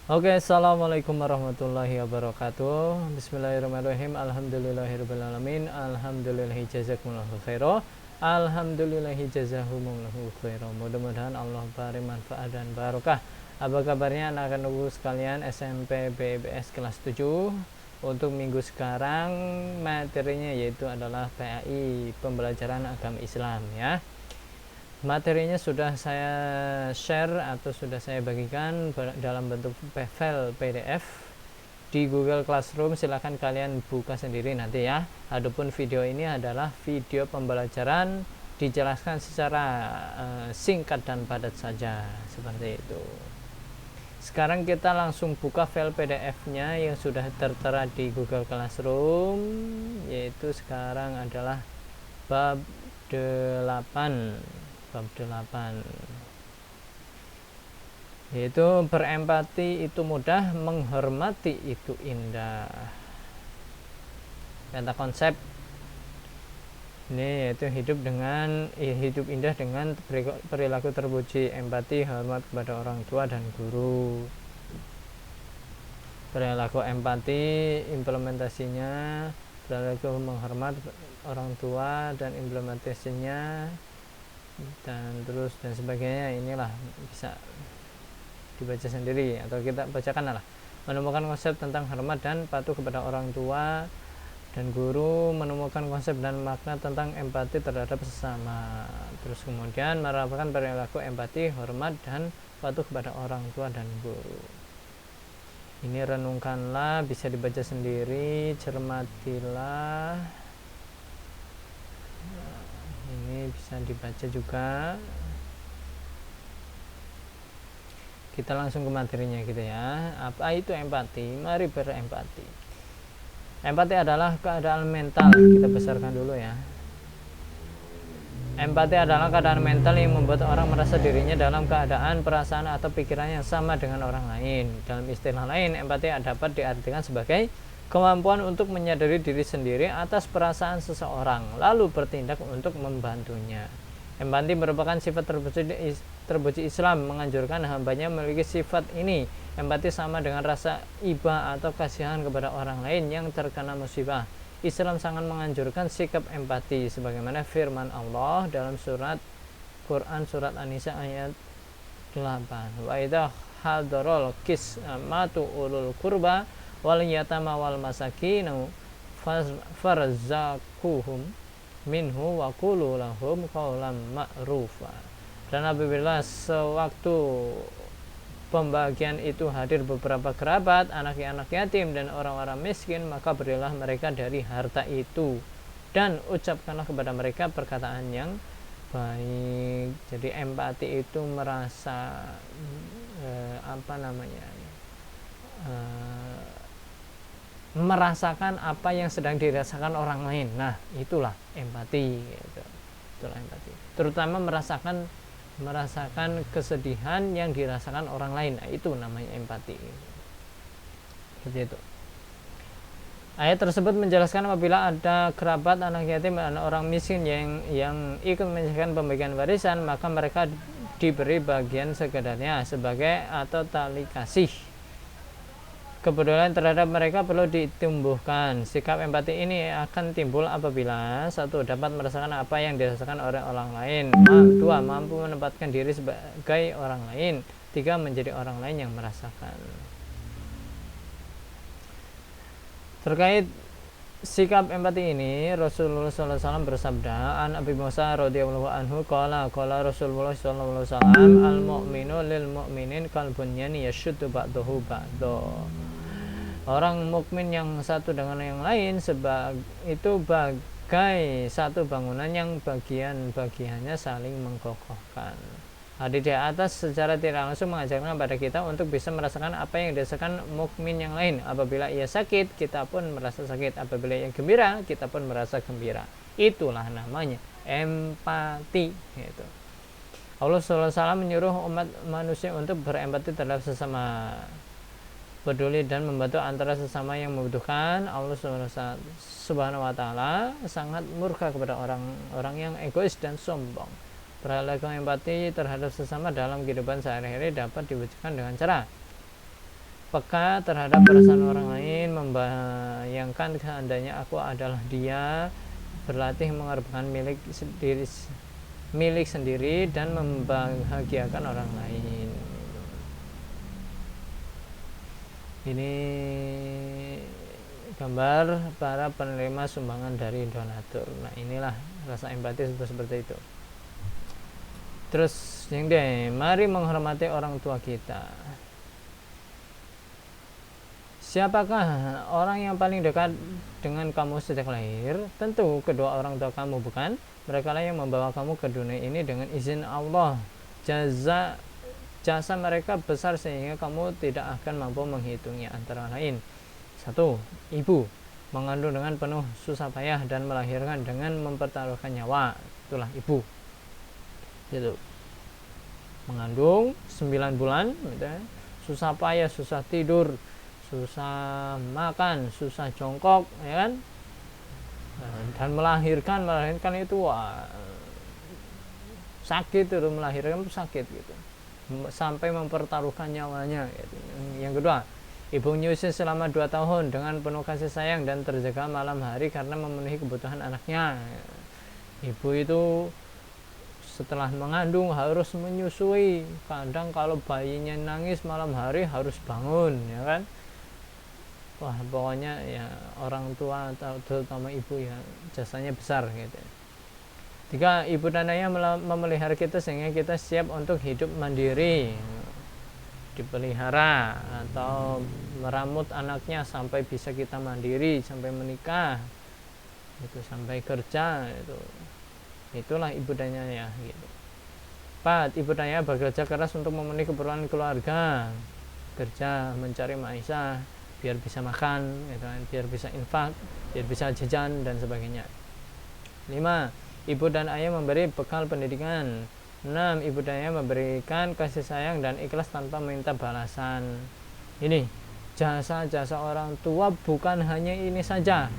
Oke, assalamualaikum warahmatullahi wabarakatuh. Bismillahirrahmanirrahim. Alhamdulillahirrahmanirrahim. Alhamdulillahi jazakumullahu khairan. Alhamdulillahi jazakumullahu khairan. Mudah-mudahan Allah beri manfaat dan barokah. Apa kabarnya anak-anakku sekalian SMP BBS kelas 7? Untuk minggu sekarang materinya yaitu adalah PAI, pembelajaran agama Islam ya. Materinya sudah saya share atau sudah saya bagikan dalam bentuk file PDF di Google Classroom. Silahkan kalian buka sendiri nanti ya. Adapun video ini adalah video pembelajaran, dijelaskan secara singkat dan padat saja, seperti itu. Sekarang kita langsung buka file PDF-nya yang sudah tertera di Google Classroom, yaitu sekarang adalah bab 8, yaitu berempati itu mudah, menghormati itu indah. Kata konsep ini yaitu hidup indah dengan perilaku terpuji, empati, hormat kepada orang tua dan guru. Perilaku empati, implementasinya, perilaku menghormat orang tua dan implementasinya, dan terus dan sebagainya. Inilah bisa dibaca sendiri atau kita bacakan lah. Menemukan konsep tentang hormat dan patuh kepada orang tua dan guru, menemukan konsep dan makna tentang empati terhadap sesama. Terus kemudian menerapkan perilaku empati, hormat dan patuh kepada orang tua dan guru. Ini renungkanlah, bisa dibaca sendiri, cermatilah. Ini bisa dibaca juga. Kita langsung ke materinya gitu ya. Apa itu empati? Mari berempati. Empati adalah keadaan mental. Kita besarkan dulu ya. Empati adalah keadaan mental yang membuat orang merasa dirinya dalam keadaan, perasaan atau pikiran yang sama dengan orang lain. Dalam istilah lain, empati dapat diartikan sebagai kemampuan untuk menyadari diri sendiri atas perasaan seseorang, lalu bertindak untuk membantunya. Empati merupakan sifat terpuji Islam, menganjurkan hambanya memiliki sifat ini. Empati sama dengan rasa iba atau kasihan kepada orang lain yang terkena musibah. Islam sangat menganjurkan sikap empati, sebagaimana firman Allah dalam surat Quran surat An-Nisa ayat 8. Wa idza hadarul qismatu ulul qurba wal yatama wal masakinu farzaquhum minhu wa qulu lahum qawlan ma'rufa. Dan apabila sewaktu pembagian itu hadir beberapa kerabat, anak-anak yatim dan orang-orang miskin, maka berilah mereka dari harta itu dan ucapkanlah kepada mereka perkataan yang baik. Jadi empati itu merasa merasakan apa yang sedang dirasakan orang lain. Nah, itulah empati gitu. Itulah empati. Terutama merasakan kesedihan yang dirasakan orang lain. Nah, itu namanya empati. Seperti itu. Ayat tersebut menjelaskan apabila ada kerabat, anak yatim, dan orang miskin yang ikut menyelesaikan pembagian warisan, maka mereka diberi bagian sekedarnya sebagai atau tali kasih. Kepedulian terhadap mereka perlu ditumbuhkan. Sikap empati ini akan timbul apabila 1. Dapat merasakan apa yang dirasakan oleh orang lain. 2. Mampu menempatkan diri sebagai orang lain. 3. Menjadi orang lain yang merasakan. Terkait sikap empati ini, Rasulullah SAW bersabda, An Abi Musa radhiyallahu anhu qala Rasulullah SAW, al mu'minu lil mu'minin kal bunyani yashuddu ba'dahu ba'da. Orang mukmin yang satu dengan yang lain itu bagai satu bangunan yang bagian-bagiannya saling mengkokohkan. Hadis di atas secara tidak langsung mengajarkan pada kita untuk bisa merasakan apa yang dirasakan mukmin yang lain. Apabila ia sakit, kita pun merasa sakit. Apabila ia gembira, kita pun merasa gembira. Itulah namanya empati. Gitu. Allah SAW menyuruh umat manusia untuk berempati terhadap sesama, peduli dan membantu antara sesama yang membutuhkan. Allah Subhanahu wa taala sangat murka kepada orang-orang yang egois dan sombong. Perilaku empati terhadap sesama dalam kehidupan sehari-hari dapat diwujudkan dengan cara peka terhadap perasaan orang lain, membayangkan seandainya aku adalah dia, berlatih mengorbankan milik sendiri dan membahagiakan orang lain. Ini gambar para penerima sumbangan dari donatur. Nah, inilah rasa empati seperti itu. Terus yang deh, mari menghormati orang tua kita. Siapakah orang yang paling dekat dengan kamu sejak lahir? Tentu kedua orang tua kamu, bukan? Mereka lah yang membawa kamu ke dunia ini dengan izin Allah. Jasa mereka besar sehingga kamu tidak akan mampu menghitungnya. Antara lain, 1. Ibu mengandung dengan penuh susah payah dan melahirkan dengan mempertaruhkan nyawa. Itulah ibu. Gitu. Mengandung 9 bulan, gitu, susah payah, susah tidur, susah makan, susah jongkok, ya kan? Dan melahirkan itu sakit, itu melahirkan itu sakit gitu, sampai mempertaruhkan nyawanya gitu. Yang kedua, ibu menyusu selama 2 tahun dengan penuh kasih sayang dan terjaga malam hari karena memenuhi kebutuhan anaknya. Ibu itu setelah mengandung harus menyusui, kadang kalau bayinya nangis malam hari harus bangun, ya kan? Wah, pokoknya ya orang tua terutama ibu ya jasanya besar gitu. 3. Ibu dan ayah memelihara kita sehingga kita siap untuk hidup mandiri, dipelihara atau meramut anaknya sampai bisa kita mandiri, sampai menikah itu, sampai kerja itu. Itulah ibu dan ayah gitu. 4. Ibu dan ayah bekerja keras untuk memenuhi keperluan keluarga, kerja mencari maisha biar bisa makan gitu, biar bisa infak, biar bisa jajan dan sebagainya. 5. Ibu dan ayah memberi bekal pendidikan. 6. Ibu dan ayah memberikan kasih sayang dan ikhlas tanpa minta balasan. Ini jasa-jasa orang tua bukan hanya ini saja,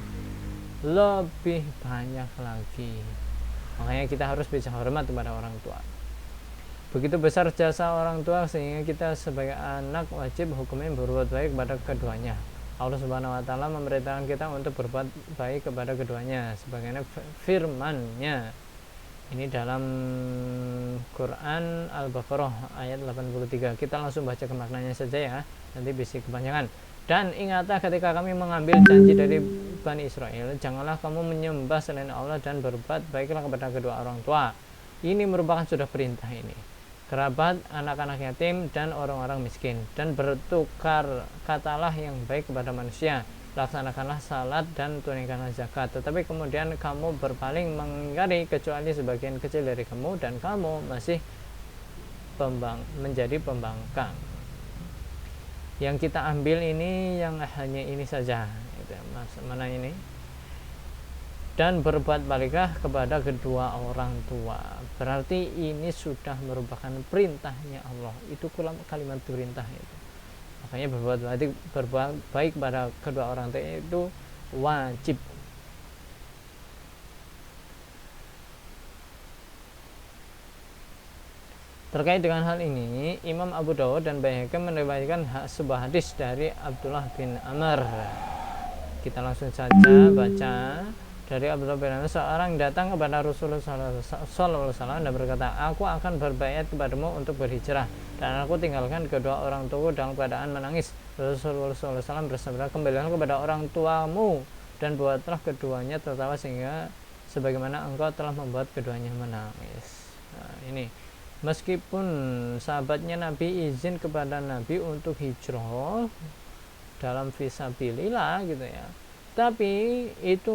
lebih banyak lagi. Makanya kita harus bisa hormat kepada orang tua. Begitu besar jasa orang tua sehingga kita sebagai anak wajib hukumnya berbuat baik kepada keduanya. Allah Subhanahu wa taala memerintahkan kita untuk berbuat baik kepada keduanya sebagaimana firman-Nya. Ini dalam Quran Al-Baqarah ayat 83. Kita langsung baca ke maknanya saja ya, nanti bisa kepanjangan. Dan ingatlah ketika kami mengambil janji dari Bani Israel, janganlah kamu menyembah selain Allah dan berbuat baiklah kepada kedua orang tua. Ini merupakan sudah perintah ini. Kerabat, anak-anak yatim, dan orang-orang miskin. Dan bertukar katalah yang baik kepada manusia. Laksanakanlah salat dan tunaikanlah zakat. Tetapi kemudian kamu berpaling mengingkari kecuali sebagian kecil dari kamu, dan kamu masih menjadi pembangkang. Yang kita ambil ini yang hanya ini saja. Mana ini? Dan berbuat baiklah kepada kedua orang tua. Berarti ini sudah merupakan perintahnya Allah. Itu kalimat perintah itu. Makanya berbuat baik kepada kedua orang tua itu wajib. Terkait dengan hal ini, Imam Abu Dawud dan Baihaqi meriwayatkan sebuah hadis dari Abdullah bin Amr. Kita langsung saja baca. Dari Abdullah bin Amr, seorang datang kepada Rasulullah SAW dan berkata, aku akan berbaiat kepadamu untuk berhijrah, dan aku tinggalkan kedua orang tuaku dalam keadaan menangis. Rasulullah SAW bersabda, kembalilah kepada orang tuamu dan buatlah keduanya tertawa sehingga sebagaimana engkau telah membuat keduanya menangis. Nah, ini meskipun sahabatnya Nabi izin kepada Nabi untuk hijrah dalam fisabilillah gitu ya, tapi itu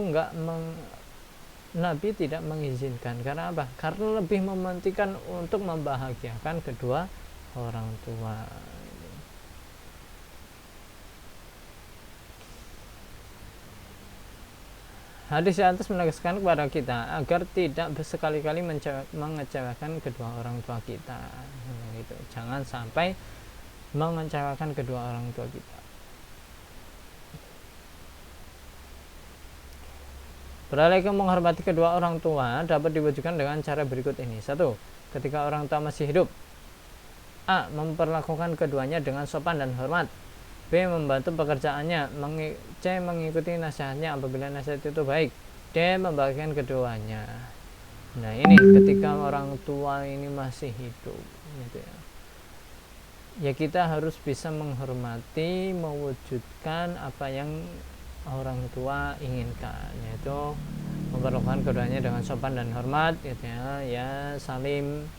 Nabi tidak mengizinkan. Karena apa? Karena lebih mementingkan untuk membahagiakan kedua orang tua. Hadis di atas menegaskan kepada kita agar tidak sekali-kali mengecewakan kedua orang tua kita. Gitu. Jangan sampai mengecewakan kedua orang tua kita. Beralih ke menghormati kedua orang tua dapat diwujudkan dengan cara berikut ini. 1. Ketika orang tua masih hidup, A. Memperlakukan keduanya dengan sopan dan hormat. B. B. Membantu pekerjaannya. C. Mengikuti nasihatnya apabila nasihat itu baik. D. Membagikan keduanya. Nah ini ketika orang tua ini masih hidup gitu ya. Ya kita harus bisa menghormati, mewujudkan apa yang orang tua inginkan, yaitu memperlakukan keduanya dengan sopan dan hormat gitu ya, ya salim,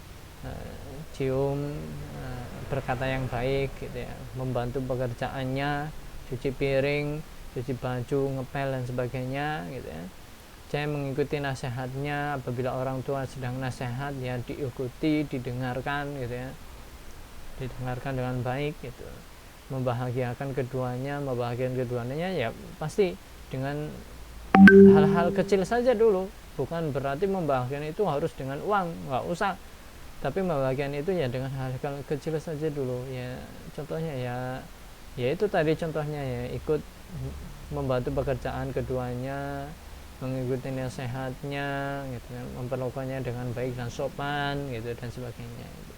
cium, berkata yang baik gitu ya, membantu pekerjaannya, cuci piring, cuci baju, ngepel dan sebagainya gitu ya. Saya mengikuti nasihatnya, apabila orang tua sedang nasihat ya diikuti, didengarkan gitu ya, didengarkan dengan baik gitu, membahagiakan keduanya ya pasti dengan hal-hal kecil saja dulu, bukan berarti membahagiakan itu harus dengan uang, nggak usah, tapi membahagiakan itu ya dengan hal-hal kecil saja dulu ya. Contohnya ya itu tadi contohnya ya, ikut membantu pekerjaan keduanya, mengikuti nasihatnya gitu, memperlakukannya dengan baik dan sopan gitu dan sebagainya gitu.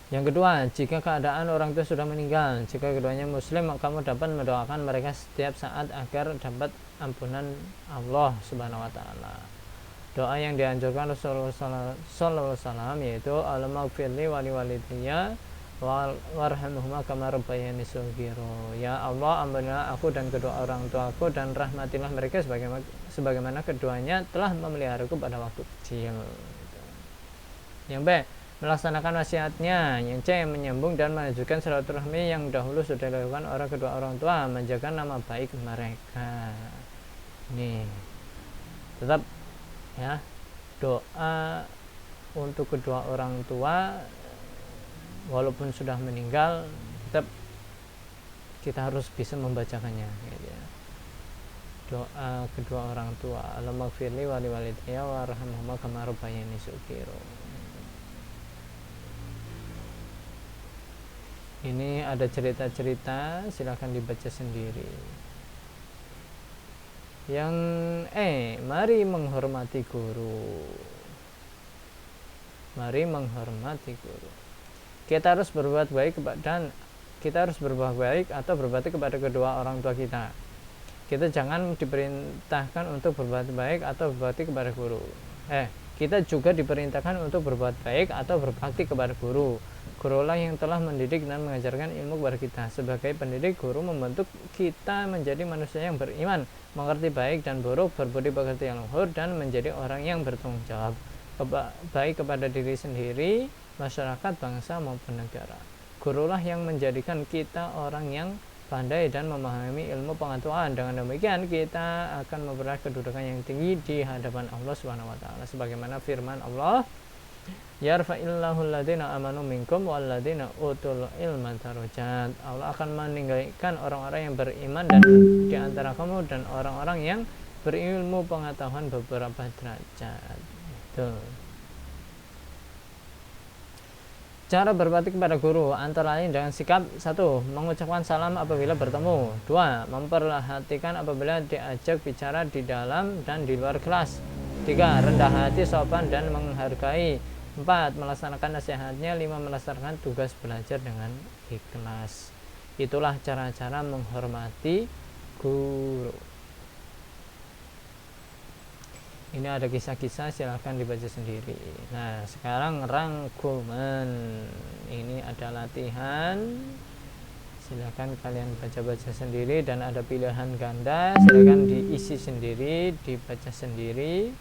Yang kedua, jika keadaan orang tua sudah meninggal, jika keduanya muslim, maka kamu dapat mendoakan mereka setiap saat agar dapat ampunan Allah Subhanahu wa taala. Doa yang dianjurkan Rasulullah sallallahu alaihi wasallam yaitu Allahummaghfirli wa liwalidayya warhamhuma kama rabbayani shaghira. Ya Allah, ampunilah aku dan kedua orang tuaku dan rahmatilah mereka sebagaimana keduanya telah memeliharaku pada waktu kecil. Yang B, melaksanakan wasiatnya. Yang C, menyambung dan melanjutkan silaturahmi yang dahulu sudah dilakukan oleh kedua orang tua, menjaga nama baik mereka. Nih, tetap ya, doa untuk kedua orang tua walaupun sudah meninggal, tetap kita harus bisa membacakannya ya. Doa kedua orang tua, Allahummaghfirli wa liwalidayya warhamhuma kama rabbayani shaghira. Ini ada cerita-cerita, silahkan dibaca sendiri. Yang mari menghormati guru. Mari menghormati guru. Kita harus berbuat baik dan kita harus berbuat baik atau berbakti kepada kedua orang tua kita. Kita jangan diperintahkan untuk berbuat baik atau berbakti kepada guru. Kita juga diperintahkan untuk berbuat baik atau berbakti kepada guru. Gurulah yang telah mendidik dan mengajarkan ilmu kepada kita. Sebagai pendidik, guru membentuk kita menjadi manusia yang beriman, mengerti baik dan buruk, berbudi pekerti yang luhur, dan menjadi orang yang bertanggung jawab, baik kepada diri sendiri, masyarakat, bangsa, maupun negara. Gurulah yang menjadikan kita orang yang pandai dan memahami ilmu pengetahuan. Dengan demikian kita akan memperoleh kedudukan yang tinggi di hadapan Allah Subhanahu wa taala, sebagaimana firman Allah, yarfa'illahu alladhina amanu minkum walladhina utul ilma darajat. Allah akan meninggikan orang-orang yang beriman dan di antara kamu dan orang-orang yang berilmu pengetahuan beberapa derajat. Itu. Cara berbakti kepada guru antara lain dengan sikap: 1. Mengucapkan salam apabila bertemu. 2. Memperhatikan apabila diajak bicara di dalam dan di luar kelas. 3. Rendah hati, sopan dan menghargai. 4. Melaksanakan nasihatnya. 5. Melaksanakan tugas belajar dengan ikhlas. Itulah cara-cara menghormati guru. Ini ada kisah-kisah, silahkan dibaca sendiri. Nah, sekarang rangkuman. Ini ada latihan. Silahkan kalian baca-baca sendiri dan ada pilihan ganda. Silahkan diisi sendiri, dibaca sendiri.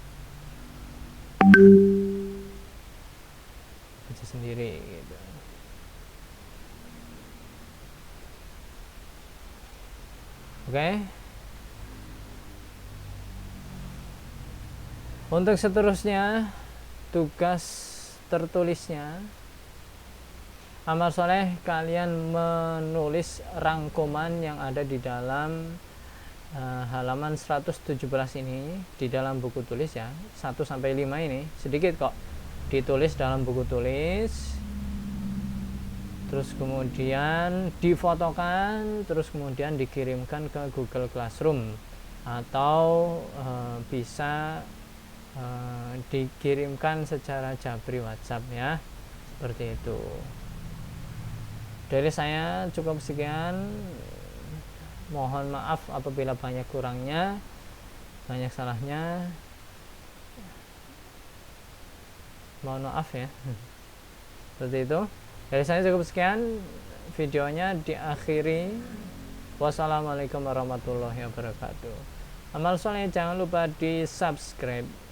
Baca sendiri gitu. Oke. Untuk seterusnya, tugas tertulisnya, amal soleh, kalian menulis rangkuman yang ada di dalam halaman 117 ini, di dalam buku tulis ya, 1-5 ini, sedikit kok, ditulis dalam buku tulis, terus kemudian difotokan, terus kemudian dikirimkan ke Google Classroom, atau bisa dikirimkan secara jabri WhatsApp ya, seperti itu. Dari saya cukup sekian. Mohon maaf apabila banyak kurangnya, banyak salahnya. Mohon maaf ya. Seperti itu. Dari saya cukup sekian. Videonya diakhiri. Wassalamualaikum warahmatullahi wabarakatuh. Amal soleh jangan lupa di subscribe.